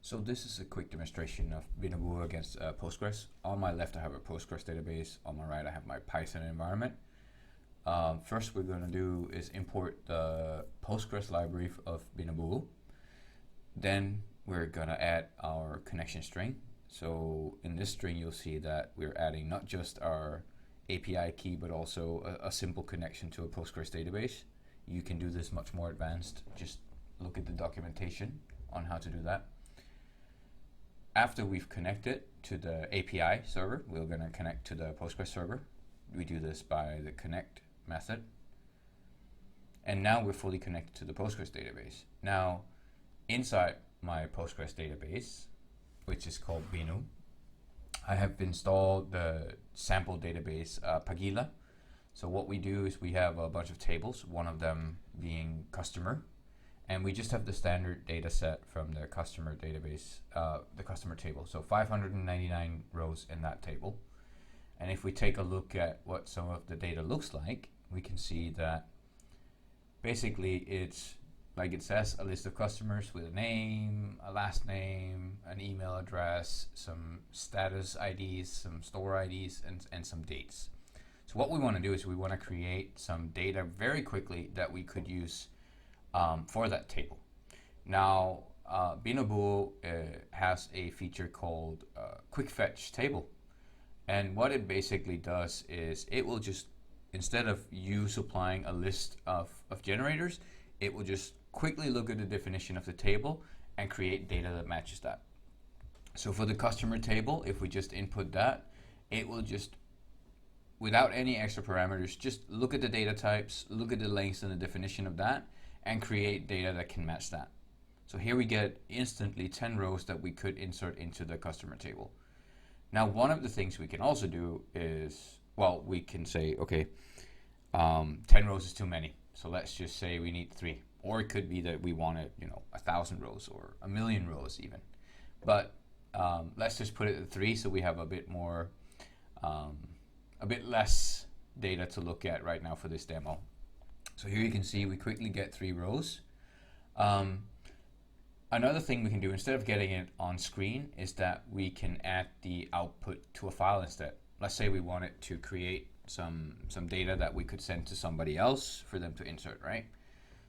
So this is a quick demonstration of Binubuo against Postgres. On my left I have a Postgres database, on my right I have my Python environment. First we're going to do is import the Postgres library of Binubuo. Then we're going to add our connection string. So in this string you'll see that we're adding not just our API key but also a simple connection to a Postgres database. You can do this much more advanced. Just look at the documentation on how to do that. After we've connected to the API server, we're going to connect to the Postgres server. We do this by the connect method. And now we're fully connected to the Postgres database. Now, inside my Postgres database, which is called Binu, I have installed the sample database Pagila. So what we do is we have a bunch of tables, one of them being customer. And we just have the standard data set from the customer database, the customer table. So 599 rows in that table. And if we take a look at what some of the data looks like, we can see that basically it's, like it says, a list of customers with a name, a last name, an email address, some status IDs, some store IDs, and some dates. So what we want to do is we want to create some data very quickly that we could use for that table. Now, Binubuo has a feature called Quickfetch table. And what it basically does is it will just, instead of you supplying a list of generators, it will just quickly look at the definition of the table and create data that matches that. So for the customer table, if we just input that, it will just, without any extra parameters, just look at the data types, look at the lengths and the definition of that, and create data that can match that. So here we get instantly 10 rows that we could insert into the customer table. Now, one of the things we can also do is, well, we can say, okay, 10 rows is too many. So let's just say we need 3. Or it could be that we wanted, 1,000 rows or 1,000,000 rows even. But let's just put it at 3 so we have a bit more, a bit less data to look at right now for this demo. So here you can see we quickly get 3 rows. Another thing we can do, instead of getting it on screen, is that we can add the output to a file instead. Let's say we wanted to create some data that we could send to somebody else for them to insert, right?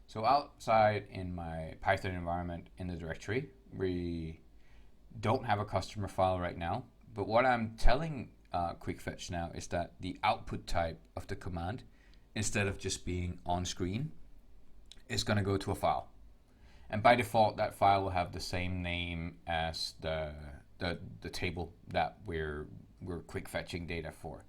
So outside in my Python environment in the directory, we don't have a customer file right now. But what I'm telling Quickfetch now is that the output type of the command, instead of just being on screen, is going to go to a file. And by default, that file will have the same name as the table that we're quick fetching data for.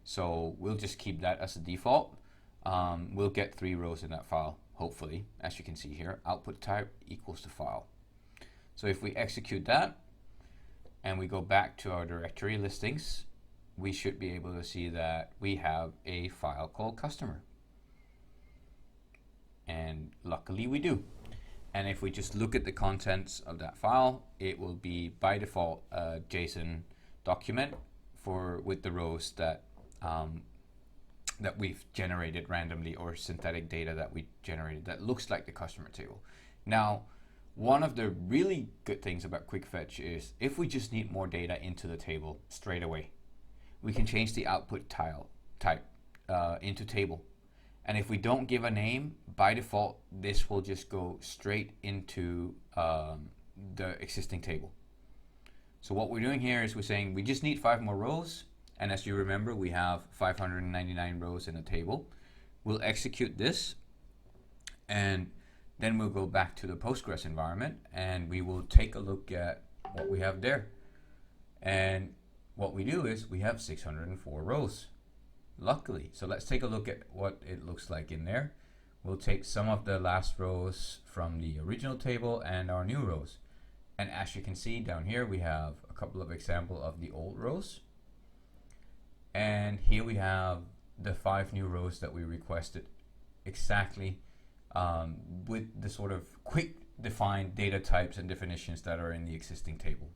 So we'll just keep that as a default. We'll get 3 rows in that file, hopefully, as you can see here. Output type equals to file. So if we execute that and we go back to our directory listings, we should be able to see that we have a file called customer. And luckily we do. And if we just look at the contents of that file, it will be by default a JSON document with the rows that that we've generated randomly, or synthetic data that we generated that looks like the customer table. Now, one of the really good things about Quickfetch is if we just need more data into the table straight away, we can change the output type into table. And if we don't give a name, by default, this will just go straight into the existing table. So what we're doing here is we're saying we just need 5 more rows. And as you remember, we have 599 rows in the table. We'll execute this. And then we'll go back to the Postgres environment and we will take a look at what we have there. And what we do is we have 604 rows, luckily. So let's take a look at what it looks like in there. We'll take some of the last rows from the original table and our new rows. And as you can see down here, we have a couple of examples of the old rows. And here we have the 5 new rows that we requested exactly with the sort of quick defined data types and definitions that are in the existing table.